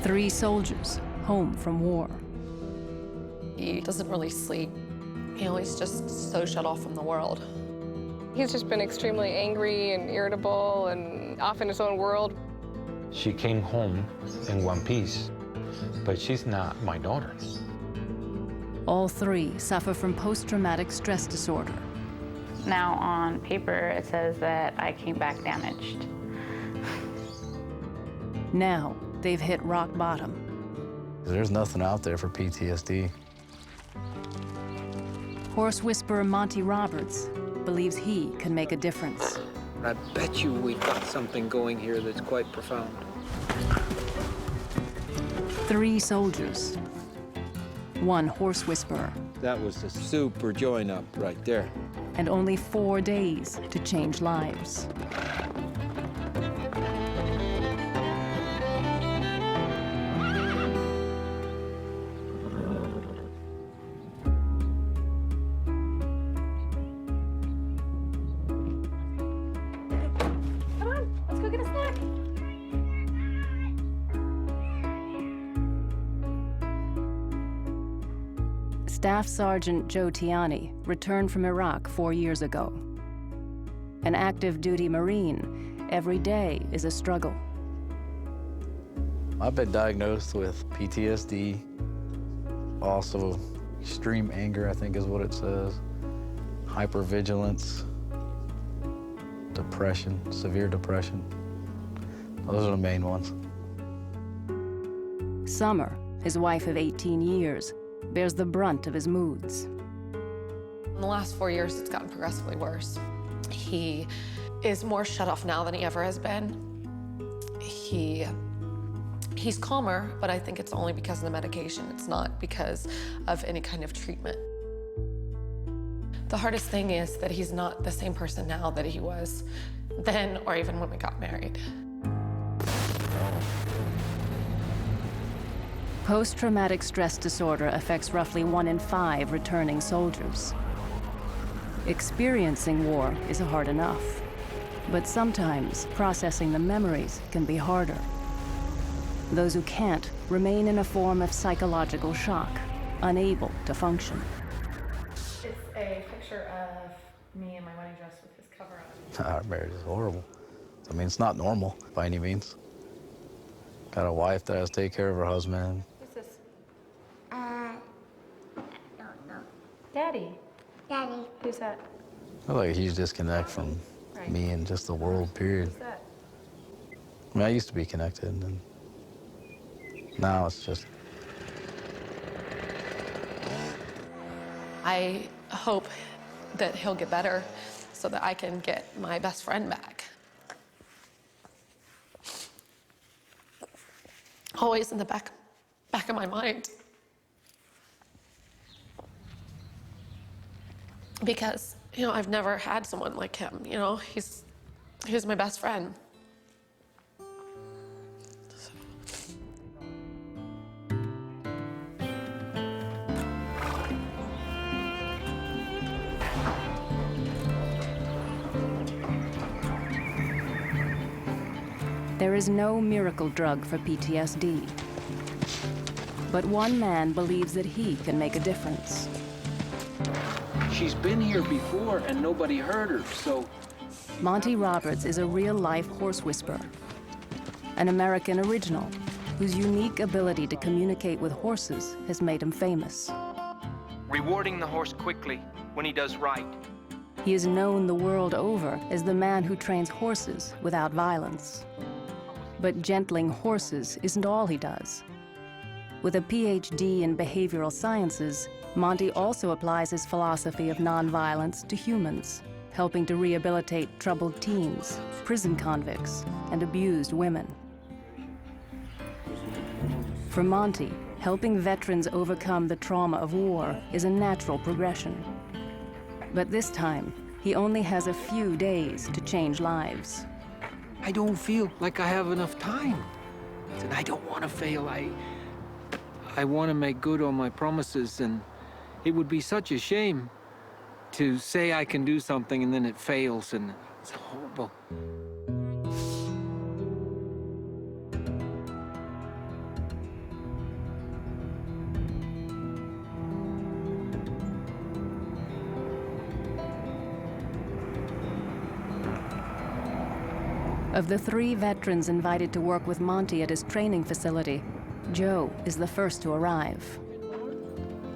3 soldiers home from war. He doesn't really sleep. You know, he's just so shut off from the world. He's just been extremely angry and irritable and off in his own world. She came home in one piece, but she's not my daughter. All 3 suffer from post-traumatic stress disorder. Now on paper, it says that I came back damaged. Now they've hit rock bottom. There's nothing out there for PTSD. Horse whisperer Monty Roberts believes he can make a difference. I bet you we've got something going here that's quite profound. 3 soldiers, 1 horse whisperer, That was a super join-up right there. and only 4 days to change lives. Staff Sergeant Joe Tiani returned from Iraq 4 years ago. An active duty Marine, every day is a struggle. I've been diagnosed with PTSD, also extreme anger, I think is what it says, hypervigilance, depression, severe depression. Those are the main ones. Summer, his wife of 18 years, bears the brunt of his moods. In the last 4 years, it's gotten progressively worse. He is more shut off now than he ever has been. He's calmer, but I think it's only because of the medication. It's not because of any kind of treatment. The hardest thing is that he's not the same person now that he was then or even when we got married. Post-traumatic stress disorder affects roughly 1 in 5 returning soldiers. Experiencing war is hard enough, but sometimes processing the memories can be harder. Those who can't remain in a form of psychological shock, unable to function. It's a picture of me in my wedding dress with his cover on. Our marriage is horrible. I mean, it's not normal by any means. Got a wife that has to take care of her husband. Who's this? Daddy. Daddy. Who's that? I feel like a huge disconnect from me and just the world, period. Who's that? I mean, I used to be connected, and now it's just... I hope that he'll get better so that I can get my best friend back. Always in the back of my mind. Because, you know, I've never had someone like him, you know? He's my best friend. There is no miracle drug for PTSD. But one man believes that he can make a difference. She's been here before and nobody heard her, so... Monty Roberts is a real-life horse whisperer, an American original whose unique ability to communicate with horses has made him famous. Rewarding the horse quickly when he does right. He is known the world over as the man who trains horses without violence. But gentling horses isn't all he does. With a PhD in behavioral sciences, Monty also applies his philosophy of nonviolence to humans, helping to rehabilitate troubled teens, prison convicts, and abused women. For Monty, helping veterans overcome the trauma of war is a natural progression. But this time, he only has a few days to change lives. I don't feel like I have enough time. And I don't want to fail. I want to make good on my promises, and it would be such a shame to say I can do something and then it fails, and it's horrible. Of the 3 veterans invited to work with Monty at his training facility, Joe is the first to arrive.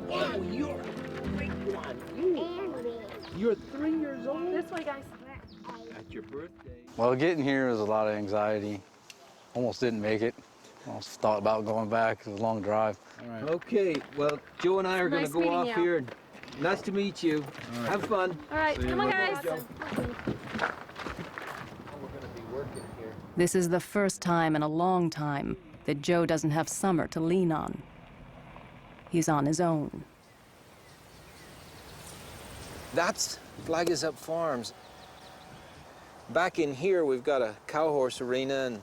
Oh, you're a great one. You're 3 years old? This way, guys. At your birthday. Well, getting here was a lot of anxiety. Almost didn't make it. Almost thought about going back. It was a long drive. All right. Okay, well, Joe and I are going to Nice go meeting off you. here. Nice to meet you. Have fun. All right, See you come on, later. guys. We're going to be working here. This is the first time in a long time that Joe doesn't have Summer to lean on. He's on his own. That's Flag Is Up Farms. Back in here, we've got a cow horse arena, and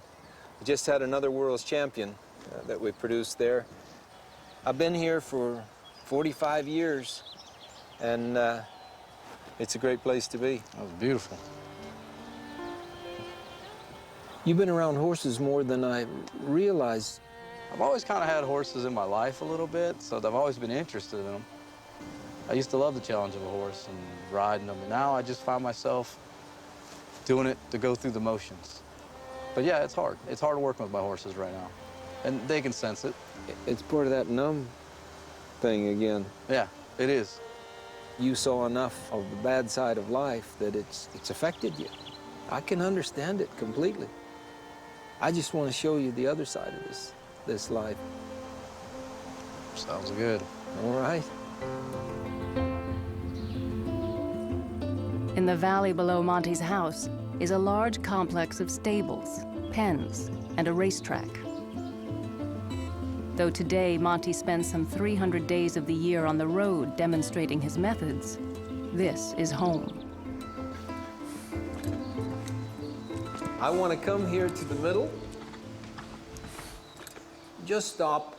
we just had another world's champion that we produced there. I've been here for 45 years, and it's a great place to be. That was beautiful. You've been around horses more than I realized. I've always kind of had horses in my life a little bit, so I've always been interested in them. I used to love the challenge of a horse and riding them, and now I just find myself doing it to go through the motions. But yeah, it's hard. It's hard working with my horses right now, and they can sense it. It's part of that numb thing again. Yeah, it is. You saw enough of the bad side of life that it's affected you. I can understand it completely. I just want to show you the other side of this life. Sounds good. All right. In the valley below Monty's house is a large complex of stables, pens, and a racetrack. Though today Monty spends some 300 days of the year on the road demonstrating his methods, this is home. I want to come here to the middle. Just stop.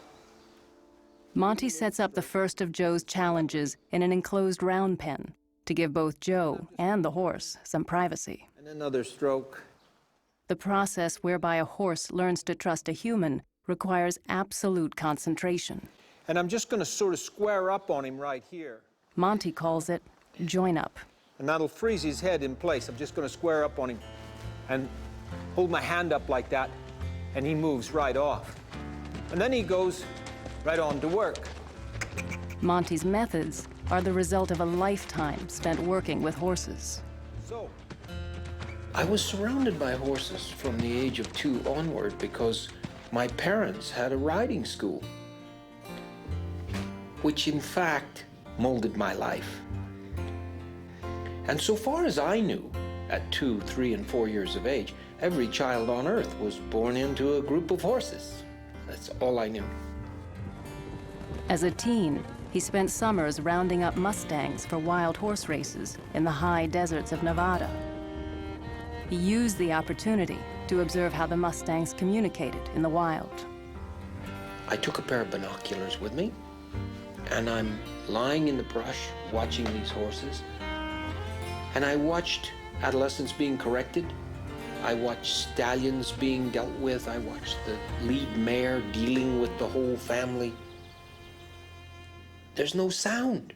Monty sets up the first of Joe's challenges in an enclosed round pen to give both Joe and the horse some privacy. And another stroke. The process whereby a horse learns to trust a human requires absolute concentration. And I'm just going to sort of square up on him right here. Monty calls it join up. And that'll freeze his head in place. I'm just going to square up on him and hold my hand up like that, and he moves right off. And then he goes right on to work. Monty's methods are the result of a lifetime spent working with horses. So, I was surrounded by horses from the age of 2 onward because my parents had a riding school, which in fact molded my life. And so far as I knew, at 2, 3, and 4 years of age, every child on earth was born into a group of horses. That's all I knew. As a teen, he spent summers rounding up mustangs for wild horse races in the high deserts of Nevada. He used the opportunity to observe how the mustangs communicated in the wild. I took a pair of binoculars with me, and I'm lying in the brush watching these horses, and I watched adolescents being corrected. I watched stallions being dealt with. I watched the lead mare dealing with the whole family. There's no sound.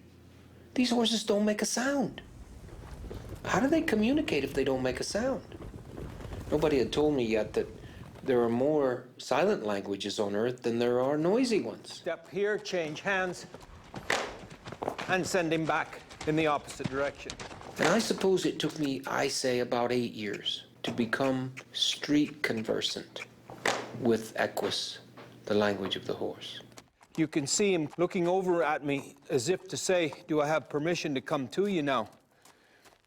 These horses don't make a sound. How do they communicate if they don't make a sound? Nobody had told me yet that there are more silent languages on Earth than there are noisy ones. step here, change hands, and send him back in the opposite direction. And I suppose it took me, I say, about 8 years to become street conversant with Equus, the language of the horse. You can see him looking over at me as if to say, do I have permission to come to you now?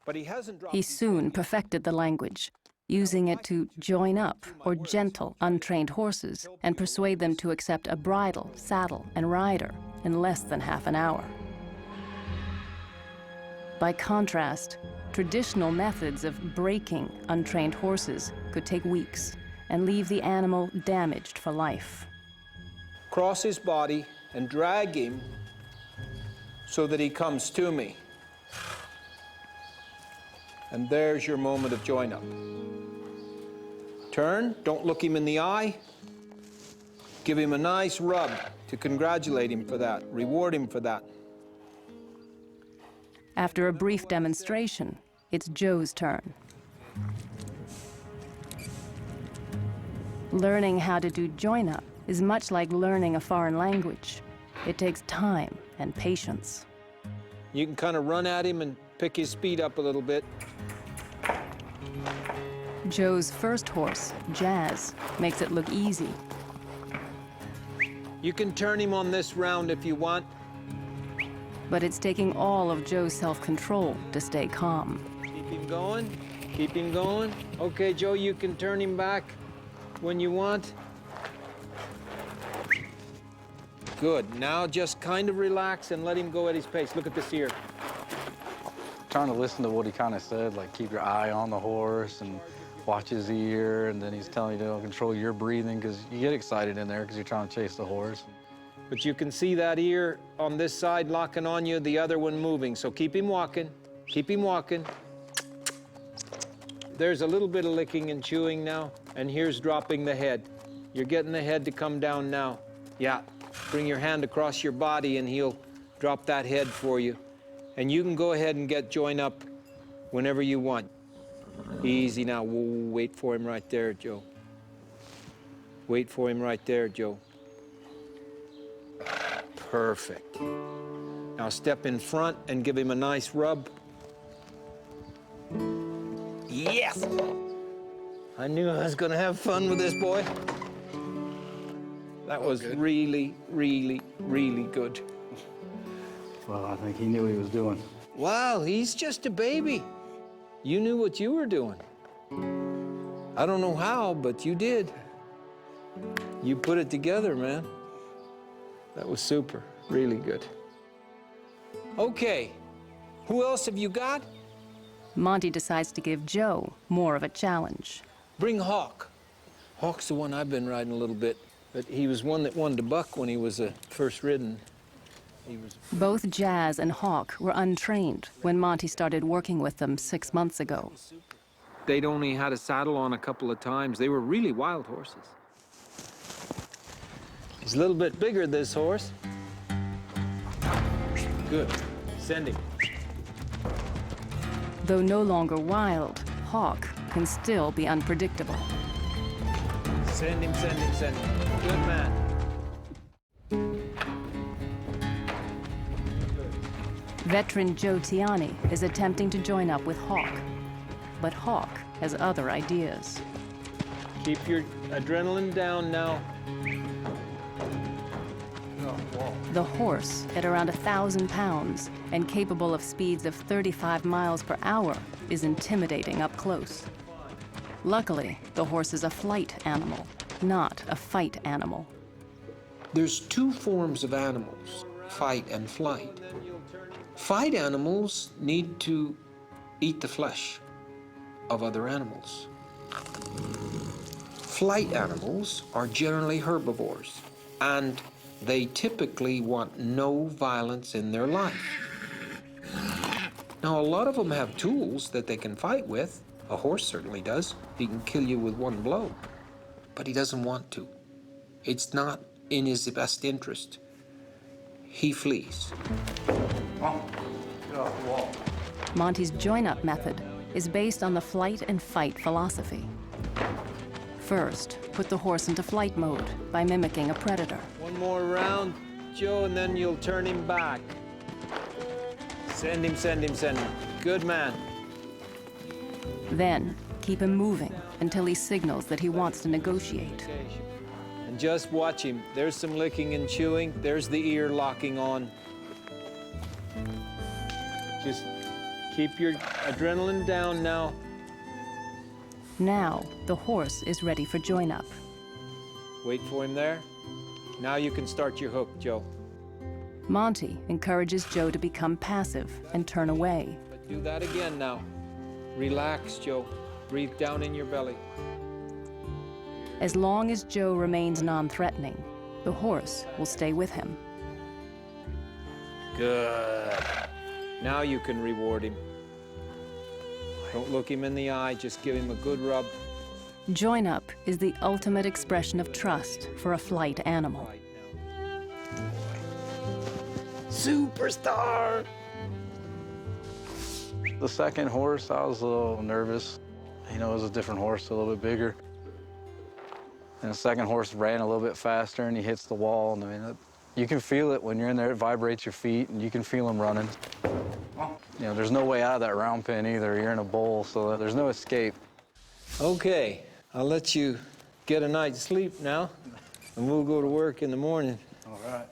But he hasn't dropped. He soon perfected the language, using it to join up or gentle untrained horses and persuade them to accept a bridle, saddle, and rider in less than half an hour. By contrast, traditional methods of breaking untrained horses could take weeks and leave the animal damaged for life. Cross his body and drag him so that he comes to me. And there's your moment of join up. Turn, don't look him in the eye. Give him a nice rub to congratulate him for that, reward him for that. After a brief demonstration, it's Joe's turn. Learning how to do join-up is much like learning a foreign language. It takes time and patience. You can kind of run at him and pick his speed up a little bit. Joe's first horse, Jazz, makes it look easy. You can turn him on this round if you want. But it's taking all of Joe's self-control to stay calm. Keep him going. Keep him going. Okay, Joe, you can turn him back when you want. Good. Now just kind of relax and let him go at his pace. Look at this ear. Trying to listen to what he kind of said, like keep your eye on the horse and watch his ear, and then he's telling you to control your breathing because you get excited in there because you're trying to chase the horse. But you can see that ear on this side locking on you, the other one moving. So keep him walking. Keep him walking. There's a little bit of licking and chewing now, and here's dropping the head. You're getting the head to come down now. Yeah. Bring your hand across your body and he'll drop that head for you. And you can go ahead and get join up whenever you want. Easy now. Whoa, wait for him right there, Joe. Wait for him right there, Joe. Perfect. Now step in front and give him a nice rub. Yes! I knew I was gonna have fun with this boy. That was really, really, really good. Well, I think he knew what he was doing. Wow, he's just a baby. You knew what you were doing. I don't know how, but you did. You put it together, man. That was super, really good. Okay, who else have you got? Monty decides to give Joe more of a challenge. Bring Hawk. Hawk's the one I've been riding a little bit, but he was one that won the buck when he was first ridden. Both Jazz and Hawk were untrained when Monty started working with them 6 months ago. They'd only had a saddle on a couple of times. They were really wild horses. He's a little bit bigger, this horse. Good. Send him. Though no longer wild, Hawk can still be unpredictable. Send him, send him, send him. Good man. Veteran Joe Tiani is attempting to join up with Hawk, but Hawk has other ideas. Keep your adrenaline down now. The horse, at around 1,000 pounds and capable of speeds of 35 miles per hour, is intimidating up close. Luckily, the horse is a flight animal, not a fight animal. There's two forms of animals, fight and flight. Fight animals need to eat the flesh of other animals. Flight animals are generally herbivores, and they typically want no violence in their life. Now, a lot of them have tools that they can fight with. A horse certainly does. He can kill you with one blow, but he doesn't want to. It's not in his best interest. He flees. Monty's join-up method is based on the flight and fight philosophy. First, put the horse into flight mode by mimicking a predator. One more round, Joe, and then you'll turn him back. Send him, send him, send him. Good man. Then, keep him moving until he signals that he wants to negotiate. And just watch him. There's some licking and chewing. There's the ear locking on. Just keep your adrenaline down now. Now, the horse is ready for join-up. Wait for him there. Now you can start your hook, Joe. Monty encourages Joe to become passive and turn away. But do that again now. Relax, Joe. Breathe down in your belly. As long as Joe remains non-threatening, the horse will stay with him. Good. Now you can reward him. Don't look him in the eye, just give him a good rub. Join-up is the ultimate expression of trust for a flight animal. Superstar! The second horse, I was a little nervous. You know, it was a different horse, a little bit bigger. And the second horse ran a little bit faster, and he hits the wall. And I mean, you can feel it when you're in there. It vibrates your feet, and you can feel him running. You know, there's no way out of that round pen either. You're in a bowl, so there's no escape. Okay, I'll let you get a night's sleep now, and we'll go to work in the morning. All right.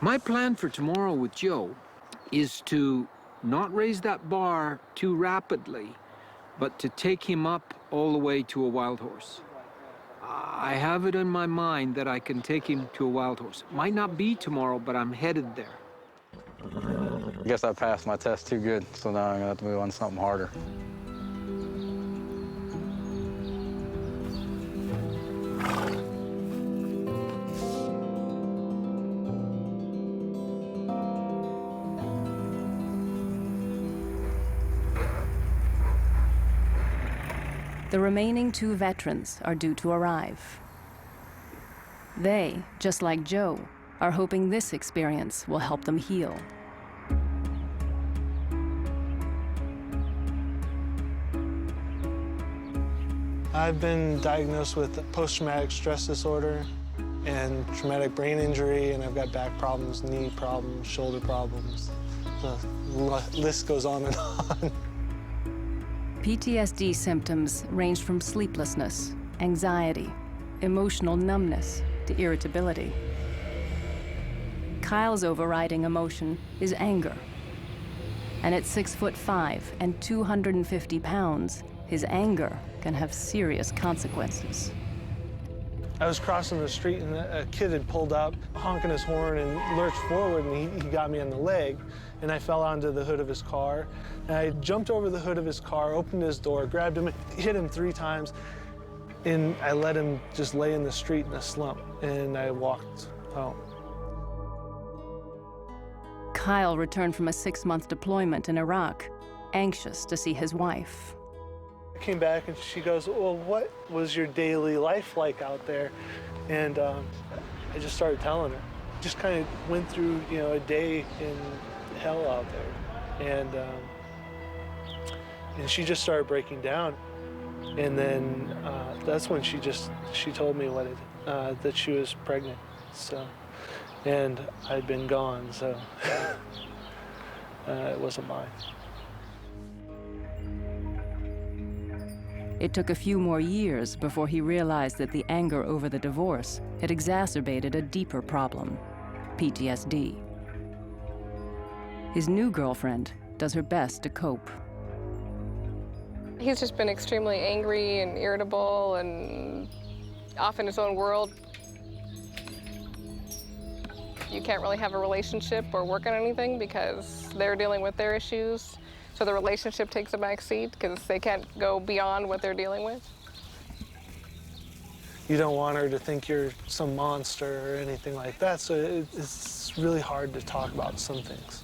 My plan for tomorrow with Joe is to not raise that bar too rapidly, but to take him up all the way to a wild horse. I have it in my mind that I can take him to a wild horse. Might not be tomorrow, but I'm headed there. I guess I passed my test too good, so now I'm gonna have to move on to something harder. The remaining 2 veterans are due to arrive. They, just like Joe, are hoping this experience will help them heal. I've been diagnosed with post-traumatic stress disorder and traumatic brain injury, and I've got back problems, knee problems, shoulder problems. The list goes on and on. PTSD symptoms range from sleeplessness, anxiety, emotional numbness, to irritability. Kyle's overriding emotion is anger. And at 6'5" and 250 pounds, his anger can have serious consequences. I was crossing the street and a kid had pulled up, honking his horn and lurched forward, and he got me on the leg, and I fell onto the hood of his car. And I jumped over the hood of his car, opened his door, grabbed him, hit him 3 times, and I let him just lay in the street in a slump, and I walked home. Kyle returned from a 6-month deployment in Iraq, anxious to see his wife. I came back and she goes, well, what was your daily life like out there? And I just started telling her. Just kind of went through, you know, a day in hell out there. And she just started breaking down. And then that's when she told me that she was pregnant. So, and I'd been gone, so it wasn't mine. It took a few more years before he realized that the anger over the divorce had exacerbated a deeper problem, PTSD. His new girlfriend does her best to cope. He's just been extremely angry and irritable and off in his own world. You can't really have a relationship or work on anything because they're dealing with their issues. So the relationship takes a back seat because they can't go beyond what they're dealing with. You don't want her to think you're some monster or anything like that, so it's really hard to talk about some things.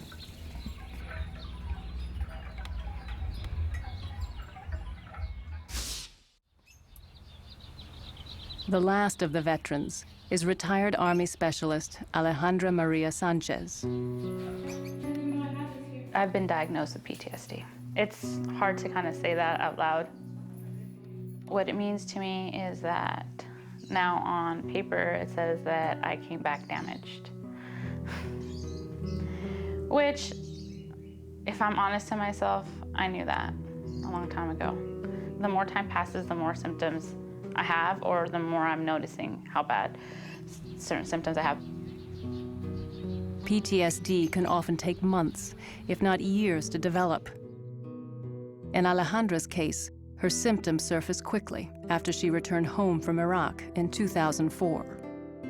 The last of the veterans is retired Army Specialist Alejandra Maria Sanchez. I've been diagnosed with PTSD. It's hard to kind of say that out loud. What it means to me is that now on paper it says that I came back damaged. Which, if I'm honest to myself, I knew that a long time ago. The more time passes, the more symptoms I have, or the more I'm noticing how bad certain symptoms I have. PTSD can often take months, if not years, to develop. In Alejandra's case, her symptoms surfaced quickly after she returned home from Iraq in 2004.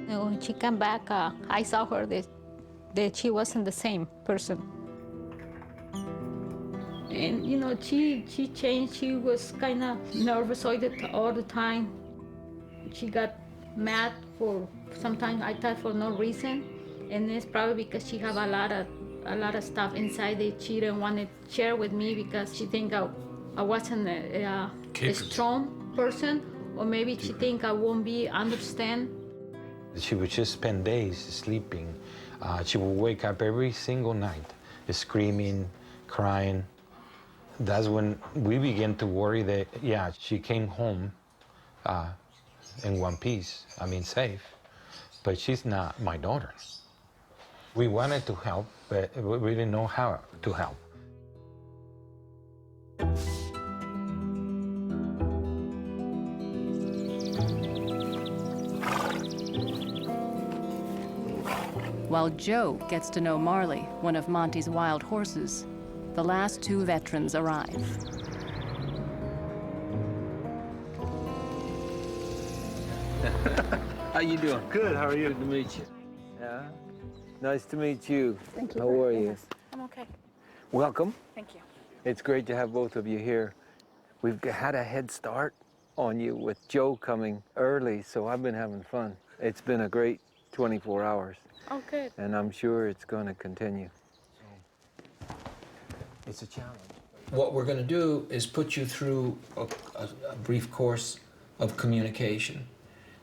When she came back, I saw her that she wasn't the same person. And you know, she changed. She was kind of nervous all the time. She got mad for sometimes I thought for no reason, and it's probably because she have a lot of stuff inside that she didn't want to share with me because she think I wasn't a strong person, or maybe she think I won't be understand. She would just spend days sleeping. She would wake up every single night, screaming, crying. That's when we began to worry that, yeah, she came home in one piece, I mean safe, but she's not my daughter. We wanted to help, but we didn't know how to help. While Joe gets to know Marley, one of Monty's wild horses, the last two veterans arrive. How you doing? Good, how are you? Good to meet you. Yeah? Nice to meet you. Thank you. How are you? I'm okay. Welcome. Thank you. It's great to have both of you here. We've had a head start on you with Joe coming early, so I've been having fun. It's been a great 24 hours. Oh, good. And I'm sure it's going to continue. So, it's a challenge. What we're going to do is put you through a brief course of communication.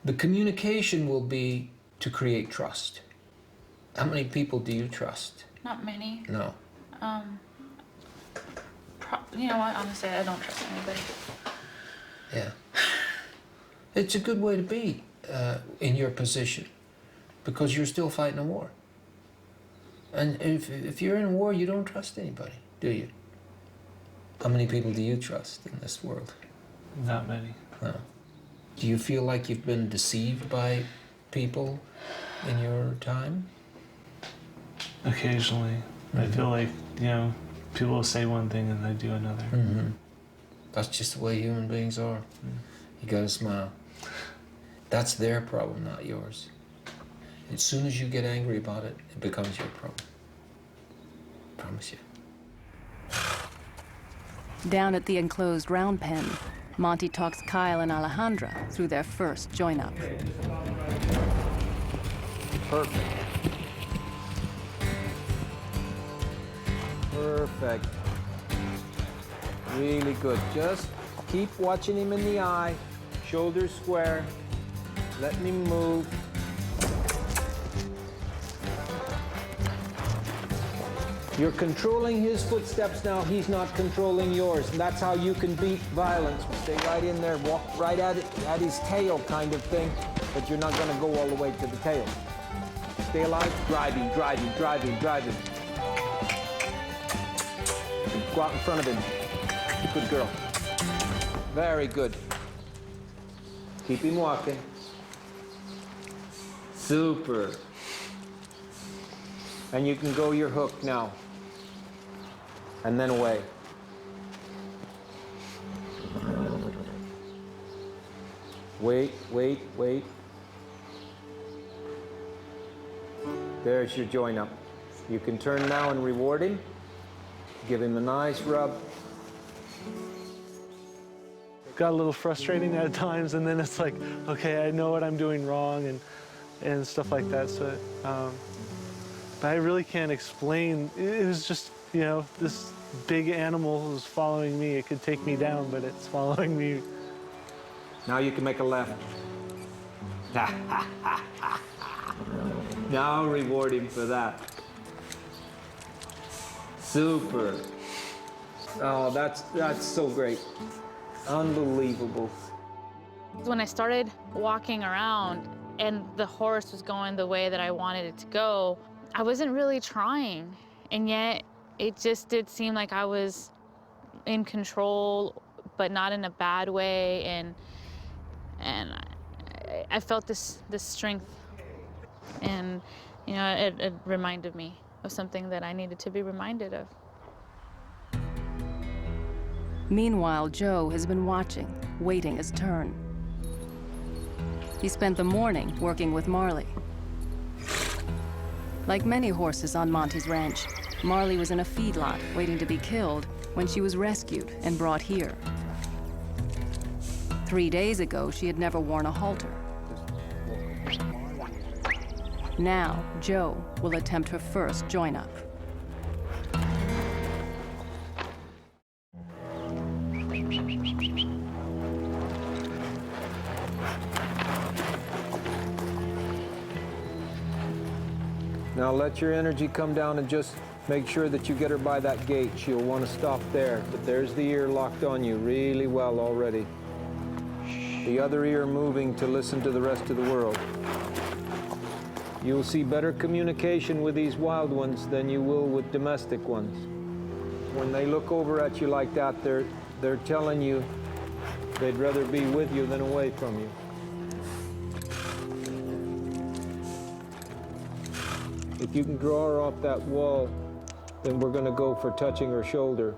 The communication will be to create trust. How many people do you trust? Not many. No. You know what? Honestly, I don't trust anybody. Yeah. It's a good way to be in your position, because you're still fighting a war. And if you're in a war, you don't trust anybody, do you? How many people do you trust in this world? Not many. No. Do you feel like you've been deceived by people in your time? Occasionally. Mm-hmm. I feel like, you know, people will say one thing and they do another. Mm-hmm. That's just the way human beings are. You gotta smile. That's their problem, not yours. As soon as you get angry about it, it becomes your problem. Promise you. Down at the enclosed round pen, Monty talks Kyle and Alejandra through their first join-up. Perfect. Perfect. Really good. Just keep watching him in the eye. Shoulders square. Letting him move. You're controlling his footsteps now. He's not controlling yours. And that's how you can beat violence. Stay right in there. Walk right at it, at his tail kind of thing. But you're not going to go all the way to the tail. Stay alive. Driving, driving, driving, driving. Go out in front of him. Good girl. Very good. Keep him walking. Super. And you can go your hook now. And then away. Wait, wait, wait. There's your join up. You can turn now and reward him. Give him a nice rub. Got a little frustrating at times, and then it's like, okay, I know what I'm doing wrong and stuff like that. So, but I really can't explain. It was just, you know, this big animal was following me. It could take me down, but it's following me. Now you can make a left. Now reward him for that. Super. Oh, that's so great. Unbelievable. When I started walking around and the horse was going the way that I wanted it to go, I wasn't really trying. And yet it just did seem like I was in control, but not in a bad way. And I felt this strength. And, you know, it reminded me of something that I needed to be reminded of. Meanwhile, Joe has been watching, waiting his turn. He spent the morning working with Marley. Like many horses on Monty's ranch, Marley was in a feedlot waiting to be killed when she was rescued and brought here. 3 days ago, she had never worn a halter. Now, Joe will attempt her first join-up. Now let your energy come down and just make sure that you get her by that gate. She'll want to stop there, but there's the ear locked on you really well already. Shh. the other ear moving to listen to the rest of the world. You'll see better communication with these wild ones than you will with domestic ones. When they look over at you like that, they're telling you they'd rather be with you than away from you. If you can draw her off that wall, then we're gonna go for touching her shoulder.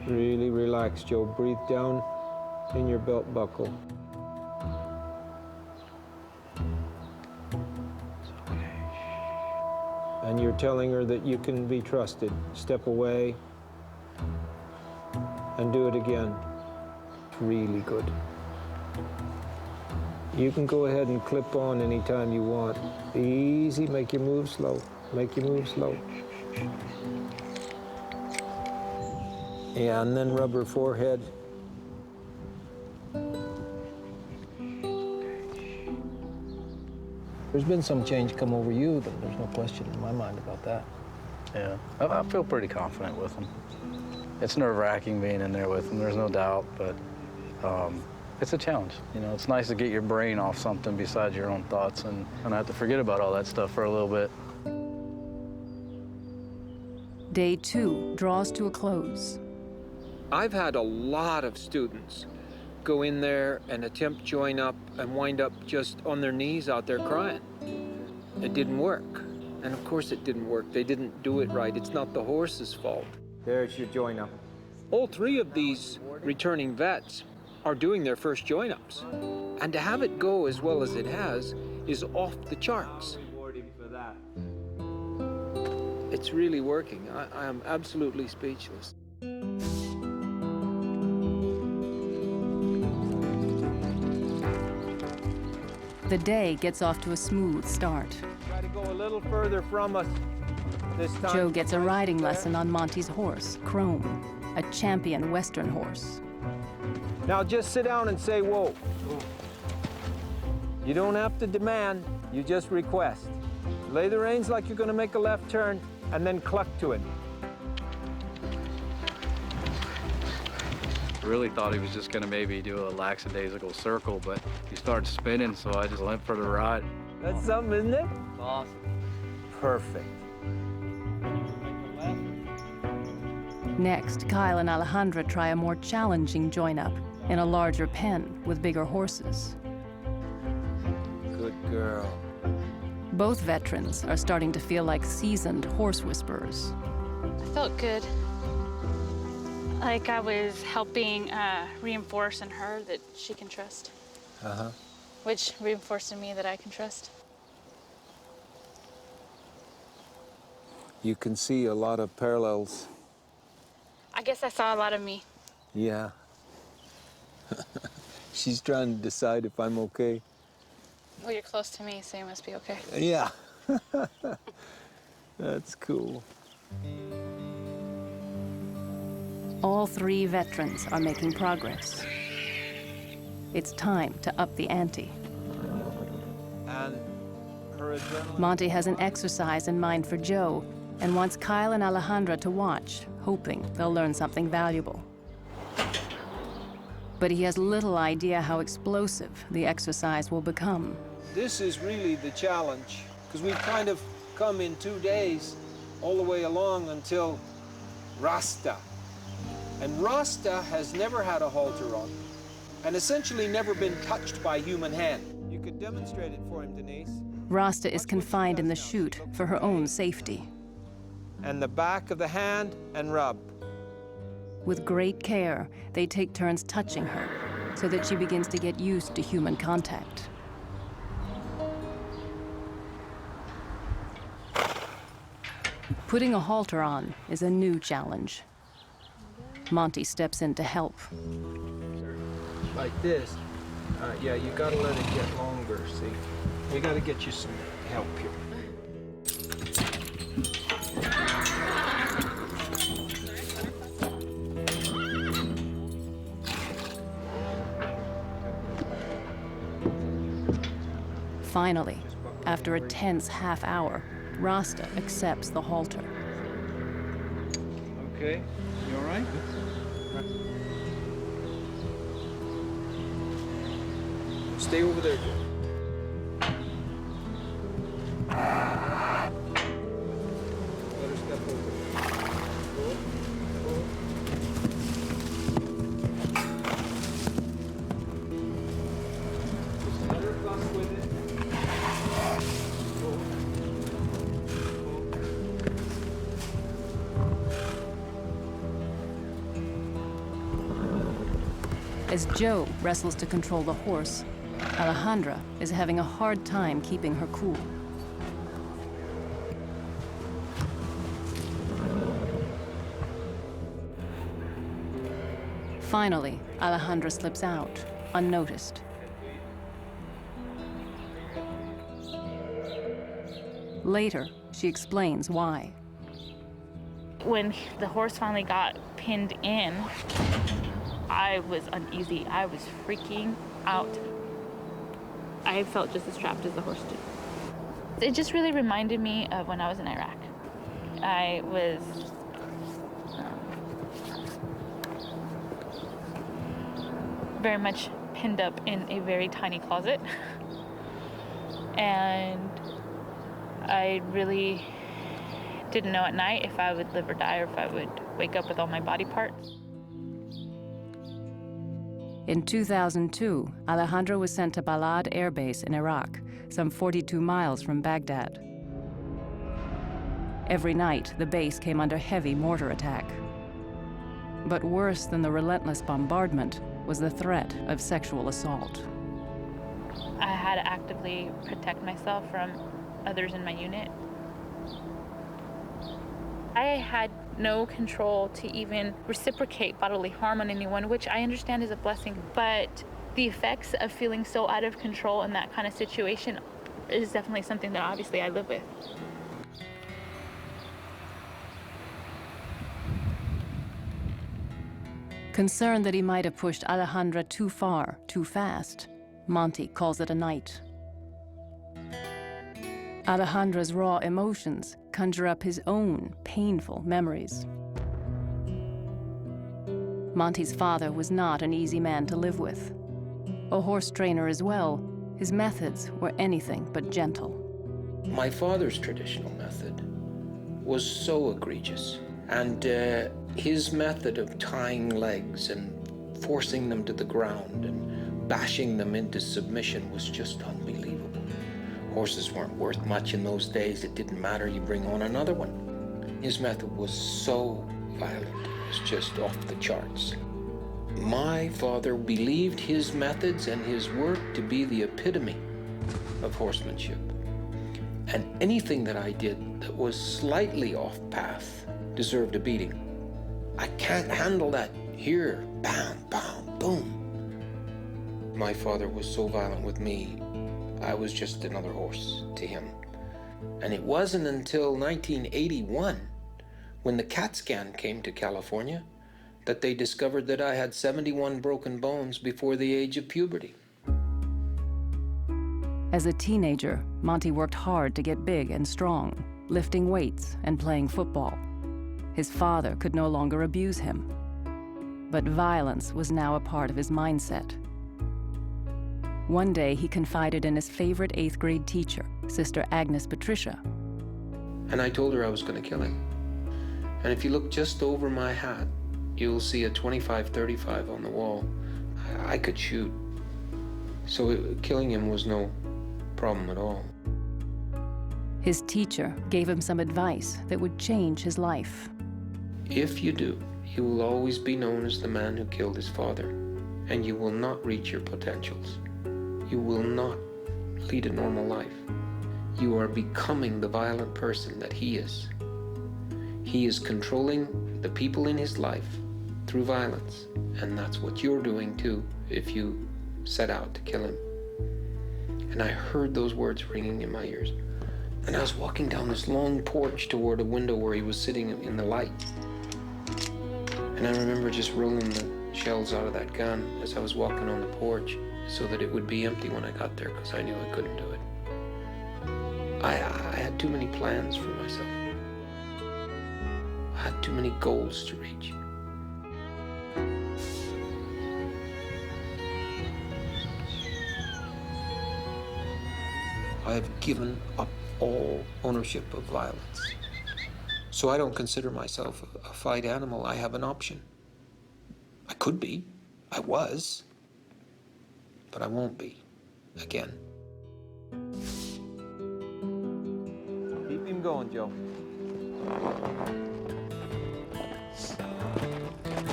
Really relax, Joe. Breathe down in your belt buckle. And you're telling her that you can be trusted. Step away and do it again. Really good. You can go ahead and clip on anytime you want. Easy, make your move slow. Make your move slow. Yeah, and then rub her forehead. There's been some change come over you, but there's no question in my mind about that. Yeah, I feel pretty confident with him. It's nerve-wracking being in there with him, there's no doubt, but it's a challenge. You know, it's nice to get your brain off something besides your own thoughts and have to forget about all that stuff for a little bit. Day 2 draws to a close. I've had a lot of students go in there and attempt join up and wind up just on their knees out there crying. It didn't work. And of course it didn't work. They didn't do it right. It's not the horse's fault. There's your join up. All 3 of these returning vets are doing their first join ups. And to have it go as well as it has is off the charts. It's really working. I am absolutely speechless. The day gets off to a smooth start. Try to go a little further from us this time. Joe gets a riding lesson on Monty's horse, Chrome, a champion Western horse. Now just sit down and say, whoa. You don't have to demand, you just request. Lay the reins like you're gonna make a left turn and then cluck to it. Really thought he was just gonna maybe do a lackadaisical circle, but he started spinning, so I just went for the ride. That's something, isn't it? Awesome. Perfect. Next, Kyle and Alejandra try a more challenging join-up in a larger pen with bigger horses. Good girl. Both veterans are starting to feel like seasoned horse whisperers. I felt good. Like I was helping reinforce in her that she can trust. Uh-huh. Which reinforced in me that I can trust. You can see a lot of parallels. I guess I saw a lot of me. Yeah. She's trying to decide if I'm okay. Well, you're close to me, so you must be okay. Yeah. That's cool. All 3 veterans are making progress. It's time to up the ante. And her adrenaline. Monty has an exercise in mind for Joe and wants Kyle and Alejandra to watch, hoping they'll learn something valuable. But he has little idea how explosive the exercise will become. This is really the challenge, because we've kind of come in 2 days all the way along until RASTA. And RASTA has never had a halter on, and essentially never been touched by human hand. You could demonstrate it for him, Denise. Rasta is confined in the chute for her own safety. And the back of the hand and rub. With great care, they take turns touching her so that she begins to get used to human contact. Putting a halter on is a new challenge. Monty steps in to help. Like this. Yeah, you gotta let it get longer, see? We gotta get you some help here. Finally, after a tense half hour, Rasta accepts the halter. Okay, you all right? Stay over there, Joe. Let her step over. Pull, pull. Just let her fuss with it. As Joe wrestles to control the horse, Alejandra is having a hard time keeping her cool. Finally, Alejandra slips out, unnoticed. Later, she explains why. When the horse finally got pinned in, I was uneasy. I was freaking out. I felt just as trapped as the horse did. It just really reminded me of when I was in Iraq. I was very much pinned up in a very tiny closet. And I really didn't know at night if I would live or die or if I would wake up with all my body parts. In 2002, Alejandra was sent to Balad Air Base in Iraq, some 42 miles from Baghdad. Every night, the base came under heavy mortar attack. But worse than the relentless bombardment was the threat of sexual assault. I had to actively protect myself from others in my unit. I had no control to even reciprocate bodily harm on anyone, which I understand is a blessing, but the effects of feeling so out of control in that kind of situation is definitely something that obviously I live with. Concerned that he might have pushed Alejandra too far, too fast, Monty calls it a night. Alejandra's raw emotions conjure up his own painful memories. Monty's father was not an easy man to live with. A horse trainer as well, his methods were anything but gentle. My father's traditional method was so egregious, and his method of tying legs and forcing them to the ground and bashing them into submission was just unbelievable. Horses weren't worth much in those days. It didn't matter, you bring on another one. His method was so violent, it was just off the charts. My father believed his methods and his work to be the epitome of horsemanship. And anything that I did that was slightly off path deserved a beating. I can't handle that here, bam, bam, boom. My father was so violent with me, I was just another horse to him. And it wasn't until 1981, when the CAT scan came to California, that they discovered that I had 71 broken bones before the age of puberty. As a teenager, Monty worked hard to get big and strong, lifting weights and playing football. His father could no longer abuse him. But violence was now a part of his mindset. One day, he confided in his favorite 8th grade teacher, Sister Agnes Patricia. And I told her I was going to kill him. And if you look just over my hat, you'll see a 25-35 on the wall. I could shoot. So killing him was no problem at all. His teacher gave him some advice that would change his life. If you do, you will always be known as the man who killed his father, and you will not reach your potentials. You will not lead a normal life. You are becoming the violent person that he is. He is controlling the people in his life through violence, and that's what you're doing too if you set out to kill him. And I heard those words ringing in my ears. And I was walking down this long porch toward a window where he was sitting in the light. And I remember just rolling the shells out of that gun as I was walking on the porch so that it would be empty when I got there, because I knew I couldn't do it. I had too many plans for myself. I had too many goals to reach. I have given up all ownership of violence. So I don't consider myself a fight animal. I have an option. I could be. I was. But I won't be. Again. Keep him going, Joe.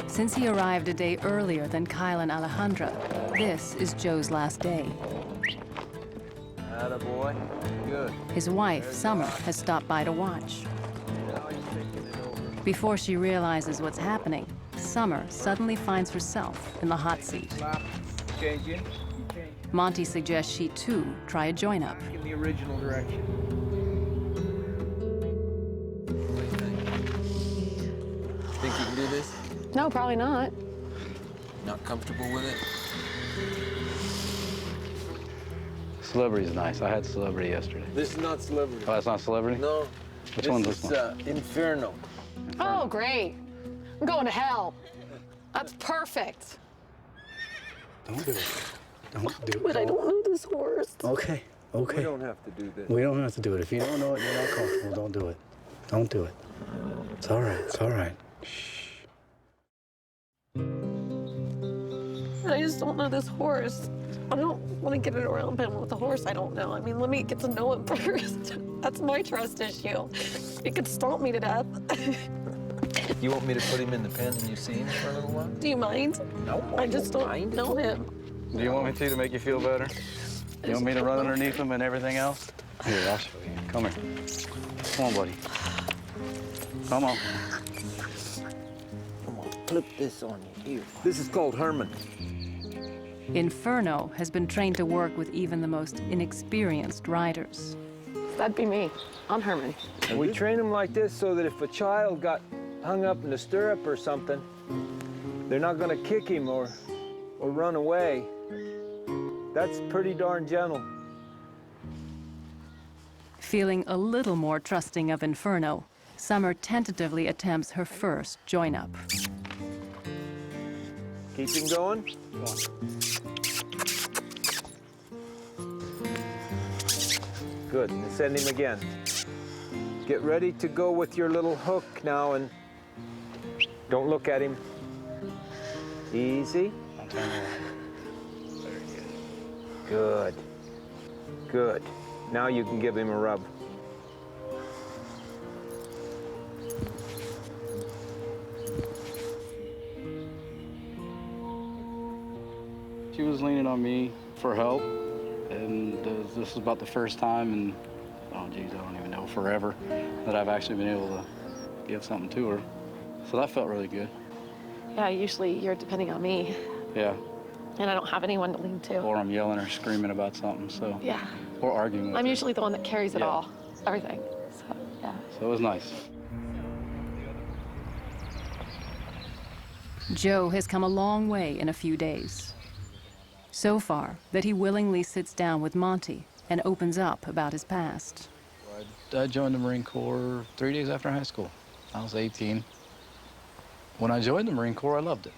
Since he arrived a day earlier than Kyle and Alejandra, this is Joe's last day. Attaboy. Good. His wife, Summer, has stopped by to watch. Before she realizes what's happening, Summer suddenly finds herself in the hot seat. Change in. Monty suggests she, too, try a join-up. In the original direction. Think you can do this? No, probably not. Not comfortable with it? Celebrity's nice. I had Celebrity yesterday. This is not Celebrity. Oh, that's not Celebrity? No. Which one's this one? Inferno. Oh, great. I'm going to hell. That's perfect. Don't do it. Don't do it. But I don't know this horse. Okay, okay. We don't have to do this. We don't have to do it. If you don't know it, you're not comfortable, don't do it. Don't do it. It's all right, it's all right. Shh. I just don't know this horse. I don't want to get it around him with a horse I don't know. I mean, let me get to know him first. That's my trust issue. He could stomp me to death. You want me to put him in the pen and you see him for a little while? Do you mind? No, I just don't know him. Do you want me to make you feel better? You want me to run underneath him and everything else? Here, I'll show you. Come here. Come on, buddy. Come on. Come on, flip this on you. Here. This is called Herman. Inferno has been trained to work with even the most inexperienced riders. That'd be me. I'm Herman. And we train them like this so that if a child got hung up in a stirrup or something, they're not going to kick him or run away. That's pretty darn gentle. Feeling a little more trusting of Inferno, Summer tentatively attempts her first join-up. Keep him going. Go on. Good, and send him again. Get ready to go with your little hook now and don't look at him. Easy. I'll turn around. Good. Good. Now you can give him a rub. She was leaning on me for help, and this is about the first time in, oh geez, I don't even know, forever, that I've actually been able to give something to her. So that felt really good. Yeah, usually you're depending on me. Yeah. And I don't have anyone to lean to. Or I'm yelling or screaming about something, so. Yeah. Or arguing with I'm her. usually the one that carries it Yeah. all, everything. So, yeah. So it was nice. Joe has come a long way in a few days. So far that he willingly sits down with Monty and opens up about his past. I joined the Marine Corps 3 days after high school. I was 18. When I joined the Marine Corps, I loved it.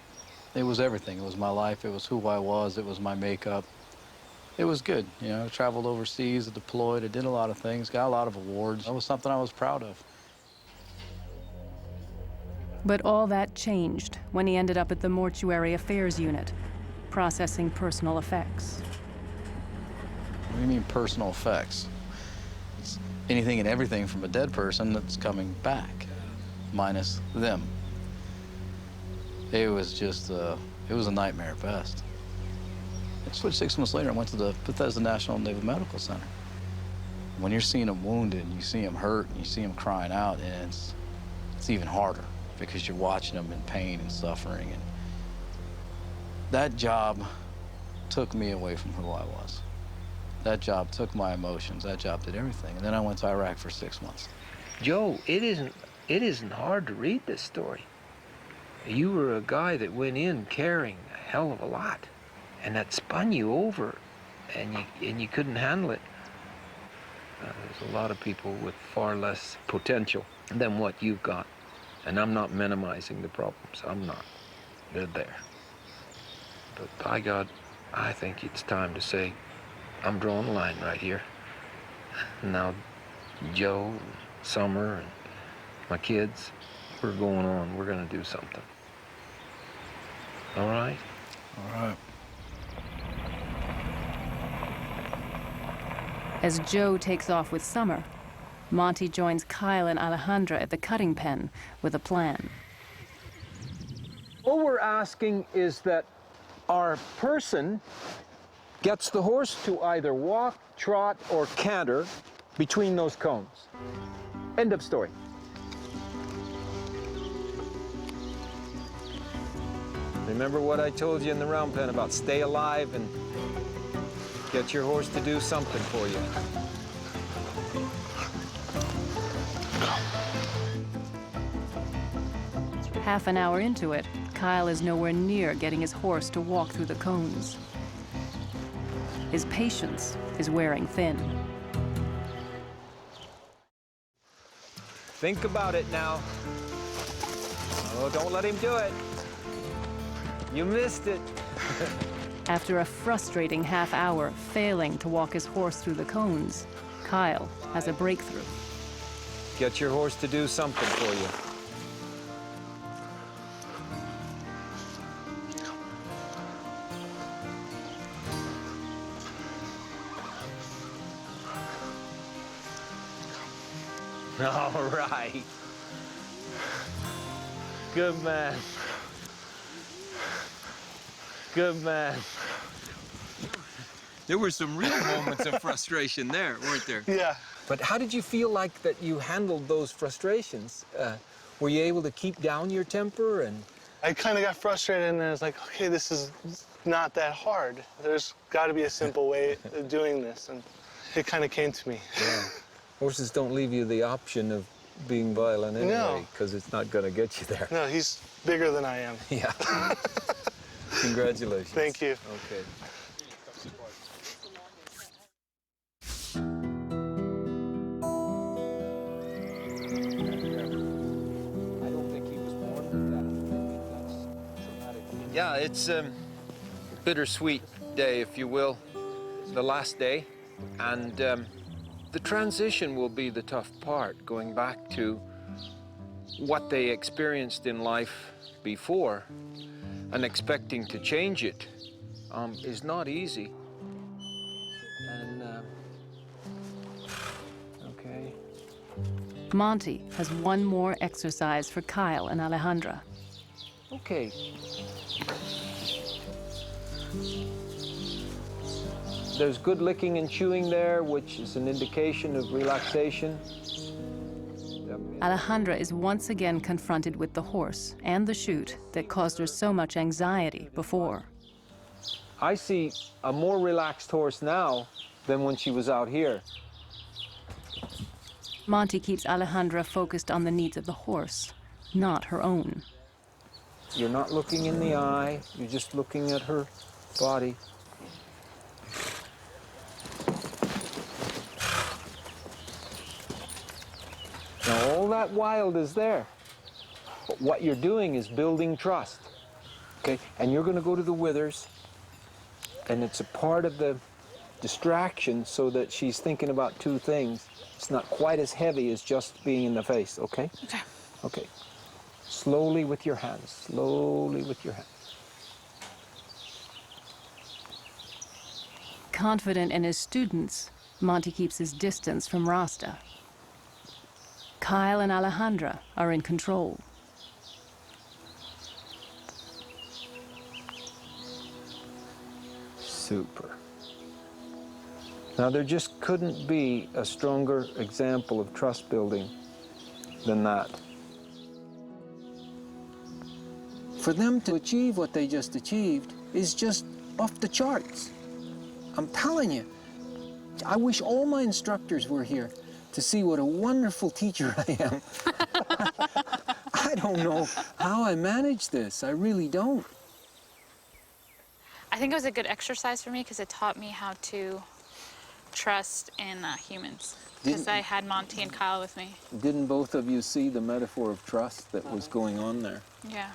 It was everything. It was my life. It was who I was. It was my makeup. It was good. You know, I traveled overseas, I deployed, I did a lot of things, got a lot of awards. It was something I was proud of. But all that changed when he ended up at the Mortuary Affairs Unit, processing personal effects. What do you mean personal effects? It's anything and everything from a dead person that's coming back, minus them. It was just, it was a nightmare at best. I switched 6 months later and went to the Bethesda National Naval Medical Center. When you're seeing them wounded, and you see them hurt, and you see them crying out, and it's even harder because you're watching them in pain and suffering. And that job took me away from who I was. That job took my emotions. That job did everything. And then I went to Iraq for 6 months. Joe, it isn't hard to read this story. You were a guy that went in carrying a hell of a lot, and that spun you over, and you couldn't handle it. There's a lot of people with far less potential than what you've got, and I'm not minimizing the problems. I'm not. They're there. But by God, I think it's time to say, I'm drawing a line right here. Now, Joe, Summer, and my kids, we're going on. We're going to do something. All right? All right. As Joe takes off with Summer, Monty joins Kyle and Alejandra at the cutting pen with a plan. All we're asking is that our person gets the horse to either walk, trot, or canter between those cones. End of story. Remember what I told you in the round pen about stay alive and get your horse to do something for you. Half an hour into it, Kyle is nowhere near getting his horse to walk through the cones. His patience is wearing thin. Think about it now. Oh, don't let him do it. You missed it. After a frustrating half hour failing to walk his horse through the cones, Kyle has a breakthrough. Get your horse to do something for you. All right. Good man. Good man. There were some real moments of frustration there, weren't there? Yeah. But how did you feel like that you handled those frustrations? Were you able to keep down your temper and... I kind of got frustrated and I was like, okay, this is not that hard. There's got to be a simple way of doing this. And it kind of came to me. Yeah. Horses don't leave you the option of being violent anyway, because it's not going to get you there. No, he's bigger than I am. Yeah. Congratulations. Thank you. Okay. Yeah, it's a bittersweet day, if you will, the last day. And the transition will be the tough part, going back to what they experienced in life before and expecting to change it is not easy. And, okay. Monty has one more exercise for Kyle and Alejandra. Okay. There's good licking and chewing there, which is an indication of relaxation. Alejandra is once again confronted with the horse and the chute that caused her so much anxiety before. I see a more relaxed horse now than when she was out here. Monty keeps Alejandra focused on the needs of the horse, not her own. You're not looking in the eye, you're just looking at her body. Now, all that wild is there, but what you're doing is building trust, okay? And you're gonna go to the withers, and it's a part of the distraction so that she's thinking about two things. It's not quite as heavy as just being in the face, okay? Okay. Okay. Slowly with your hands, slowly with your hands. Confident in his students, Monty keeps his distance from Rasta. Kyle and Alejandra are in control. Super. Now, there just couldn't be a stronger example of trust building than that. For them to achieve what they just achieved is just off the charts. I'm telling you, I wish all my instructors were here to see what a wonderful teacher I am. I don't know how I manage this. I really don't. I think it was a good exercise for me because it taught me how to trust in humans. Because I had Monty and Kyle with me. Didn't both of you see the metaphor of trust that was going on there? Yeah.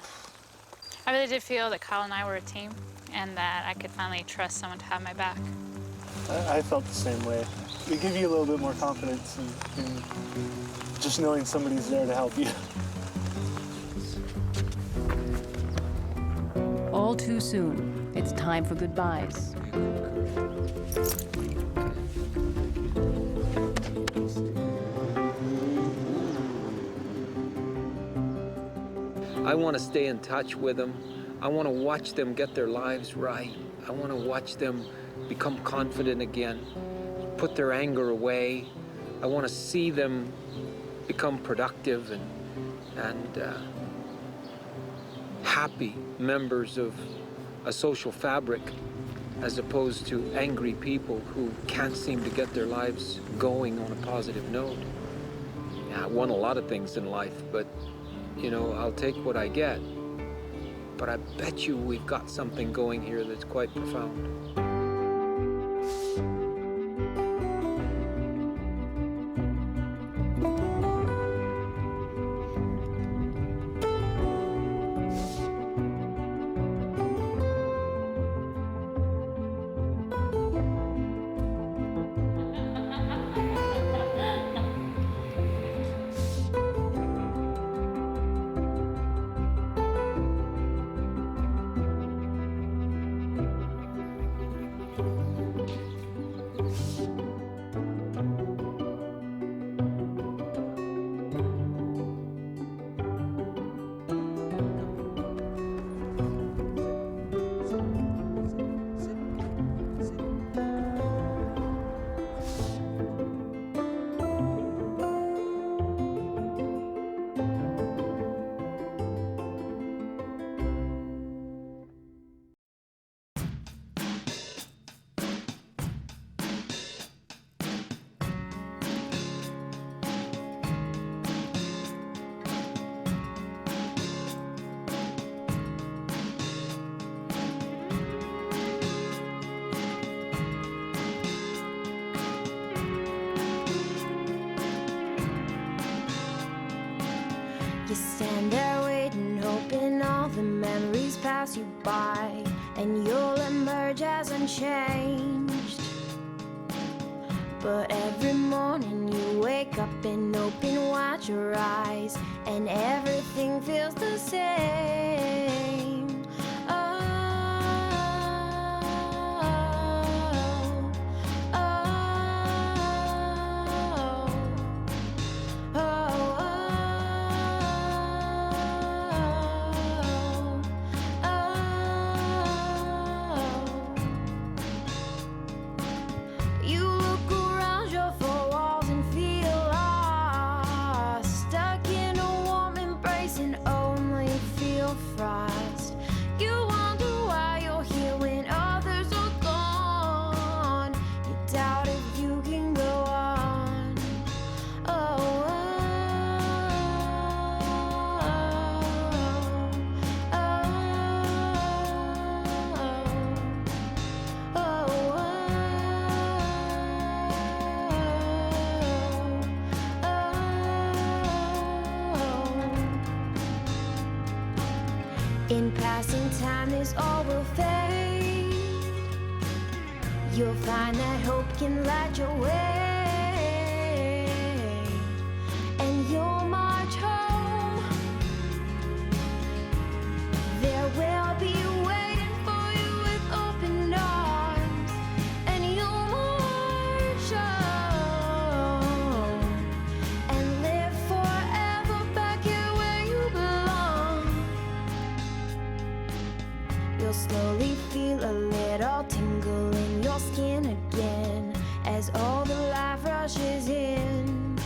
I really did feel that Kyle and I were a team and that I could finally trust someone to have my back. I felt the same way. It gives you a little bit more confidence in just knowing somebody's there to help you. All too soon, it's time for goodbyes. I want to stay in touch with them. I want to watch them get their lives right. I want to watch them become confident again, put their anger away. I want to see them become productive and happy members of a social fabric, as opposed to angry people who can't seem to get their lives going on a positive note. Yeah, I won a lot of things in life, but you know, I'll take what I get. But I bet you we've got something going here that's quite profound. You stand there waiting, hoping all the memories pass you by, and you'll emerge as unchanged. But every morning you wake up and open wide your eyes, and everything feels the same. Oh, oh, oh, oh. You look around your four walls and feel lost, stuck in a warm embrace and only feel frost. You wonder why you're here when others are gone. You doubt if you can go on. Oh, oh, oh, oh, oh, oh. In passing time, this all will fade. You'll find that hope can light your way, and you'll march home. There will be waiting for you with open arms, and you'll march home and live forever back here where you belong. You'll slowly feel a little tingle in your skin again as all the life rushes in.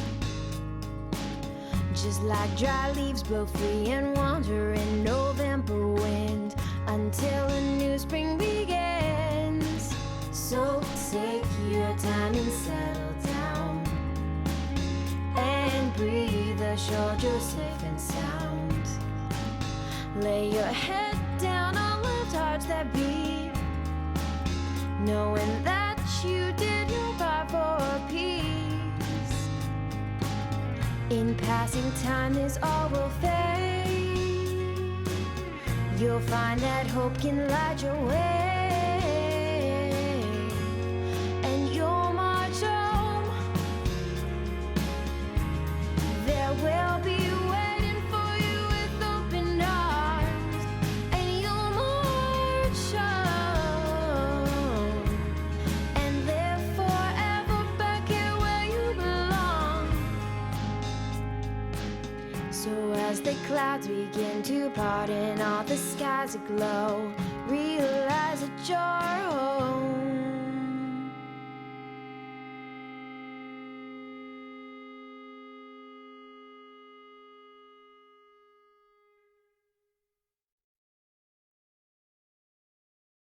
Just like dry leaves blow free and wander in November wind until a new spring begins. So take your time and settle down and breathe, assured you're safe and sound. Lay your head down on lift hearts that beat, knowing that you did your part for peace. In passing time, this all will fade. You'll find that hope can light your way, and clouds begin to part and all the skies aglow. Realize